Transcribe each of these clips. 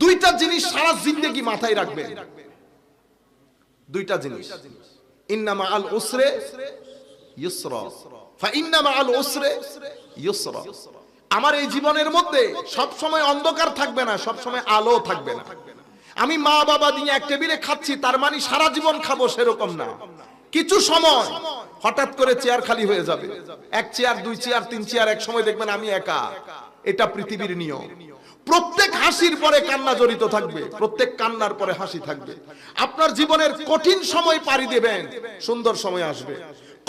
দুইটা জিনিস সারা জিন্দেগি মাথায় রাখবেন, দুইটা জিনিস। ইন্না মাআল উসরে ইউসরা ফা ইন্না মাআল উসরে ইউসরা। আমার এই জীবনের মধ্যে সব সময় অন্ধকার থাকবে না, সব সময় আলো থাকবে না। আমি মা বাবা দিয়ে এক টেবিলে খাচ্ছি তার মানে সারা জীবন খাবো সেরকম না। কিছু সময় হঠাৎ করে চেয়ার খালি হয়ে যাবে, এক চেয়ার, দুই চেয়ার, তিন চেয়ার, এক সময় দেখবেন আমি একা। এটা পৃথিবীর নিয়ম। প্রত্যেক হাসির পরে কান্না জড়িত থাকবে, প্রত্যেক কান্নার পরে হাসি থাকবে। আপনার জীবনের কঠিন সময় পাড়ি দেবেন, সুন্দর সময় আসবে।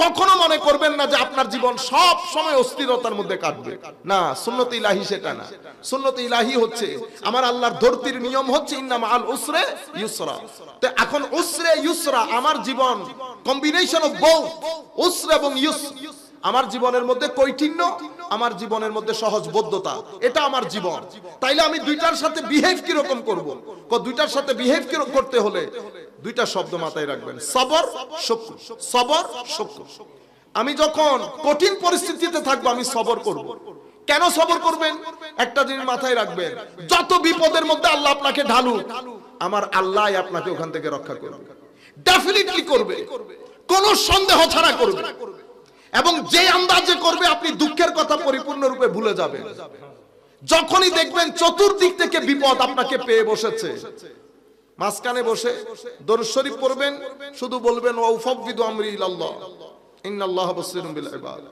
কখনো মনে করবেন না যে আপনার জীবন সব সময় অস্থিরতার মধ্যে কাটবে, না। সুন্নতে ইলাহি সেটা না। সুন্নতে ইলাহি হচ্ছে আমার আল্লাহর ধরতির নিয়ম হচ্ছে ইন্না মাআল উসরে ইউসরা। তো এখন উসরে ইউসরা আমার জীবন কম্বিনেশন অফ বোথ, উসরা এবং ইউসর। আমার জীবনের মধ্যে কৈঠিন্য, আমার জীবনের মধ্যে সহজবোধ্যতা, এটা আমার জীবন। তাইলে আমি দুইটার সাথে বিহেভ কিরকম করব? দুইটার সাথে বিহেভ কিরকম করতে হলে দুইটা শব্দ মাথায় রাখবেন, সবর শুকর। সবর শুকর। আমি যখন কঠিন পরিস্থিতিতে থাকবো আমি সবর করব। কেন সবর করবেন? একটা জিনিস মাথায় রাখবেন, যত বিপদের মধ্যে আল্লাহ আপনাকে ঢালুক, আমার আল্লাহ আপনাকে ওখান থেকে রক্ষা করবে, ডেফিনেটলি করবে, কোনো সন্দেহ ছাড়া করবে। এবং যে আন্দাজে করবে আপনি দুঃখের কথা পরিপূর্ণরূপে ভুলে যাবেন। যখনই দেখবেন চতুর্দিক থেকে বিপদ আপনাকে পেয়ে বসেছে, মাঝখানে বসে দরুদ শরীফ পড়বেন, শুধু বলবেন ওয়াফাবিদু আমরি ইলাল্লাহ ইন্নাল্লাহা বাসীরুম বিল ইবাদ,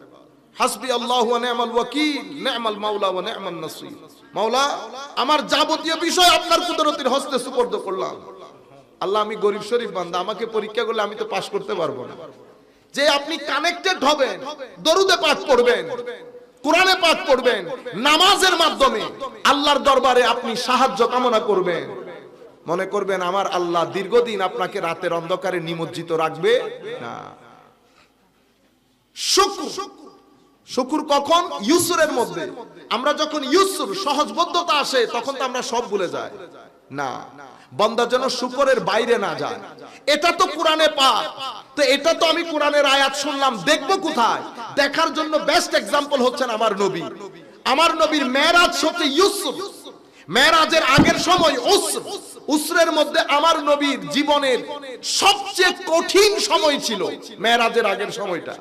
হাসবি আল্লাহু ওয়া নি'মাল ওয়াকিল, নি'মাল মাওলা ওয়া নি'মান নাসীর। মাওলা, আমার যাবতীয় বিষয় আপনার কুদরতের হস্তে সুপর্দ করলাম। আল্লাহ, আমি গরীব শরীফ বান্দা, আমাকে পরীক্ষা করলে আমি তো পাস করতে পারবো না। যে আপনি কানেক্টেড হবেন, দরুদে পাঠ পড়বেন, কোরআনে পাঠ পড়বেন, নামাজের মাধ্যমে আল্লাহর দরবারে আপনি সাহায্য কামনা করবেন। মনে করবেন আমার আল্লাহ দীর্ঘদিন আপনাকে রাতের অন্ধকারে নিমজ্জিত রাখবে না। শুকর। শুকর কখন? ইউসরের মধ্যে। আমরা যখন ইউসর, সহজবোধ্যতা আসে, তখন তো আমরা সব ভুলে যাই। না, বান্দা যেন শুকরের বাইরে না যায়। এটা তো কোরআনে পাক। তো এটা তো আমি কোরআনের আয়াত শুনলাম, দেখবো কোথায়? দেখার জন্য বেস্ট এক্সাম্পল হচ্ছেন আমার নবী। আমার নবীর মেরাজ হচ্ছে ইউসর। মেরাজের আগের সময় উসর। উসরের মধ্যে আমার নবীর জীবনের সবচেয়ে কঠিন সময় ছিল মেরাজের আগের সময়টা।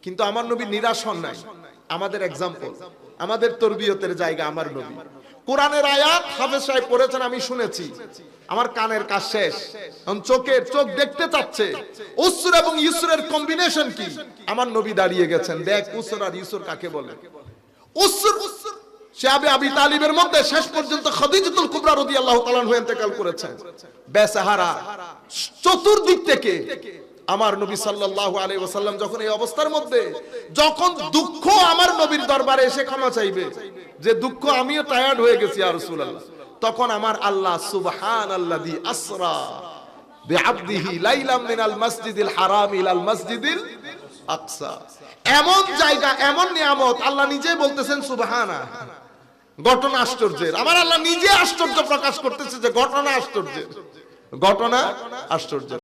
কিন্তু আমার নবী নিরাশ হন নাই। আমাদের এক্সাম্পল, আমাদের তরবিয়তের জায়গা আমার নবী। কোরআনের আয়াত হাফেজ সাহেব পড়েছেন, আমি শুনেছি, আমার কানের কাজ শেষ, চোখ দেখতে চাচ্ছে উসর এবং ইউসরের কম্বিনেশন কি। আমার নবী দাঁড়িয়ে গেছেন, দেখ উসর আর ইউসর কাকে বলে। উসর শাবে আবি তালিবের মধ্যে শেষ পর্যন্ত খাদিজাতুল কুবরা রাদিয়াল্লাহু তাআলা আনহা ইন্তেকাল করেছেন, বেসাহারা। চতুর্দিক থেকে আমার নবী সাল্লাল্লাহু আলাইহি ওয়াসাল্লাম যখন এই অবস্থার মধ্যে, যখন দুঃখ আমার নবীর দরবারে এসে ক্ষমা চাইবে, যে দুঃখ আমিও টায়ার্ড হয়ে গেছি ইয়া রাসূলুল্লাহ, তখন আমার আল্লাহ সুবহানাল্লাযী আসরা বিআবদিহি লাইলাম মিনাল মাসজিদিল হারাম ইলাল মাসজিদিল আকসা। এমন জায়গা, এমন নিয়ামত, আল্লাহ নিজেই বলতেছেন সুবহানা। ঘটনা আশ্চর্যের, আমার আল্লাহ নিজে আশ্চর্য প্রকাশ করতেছে যে ঘটনা আশ্চর্যের, ঘটনা আশ্চর্য।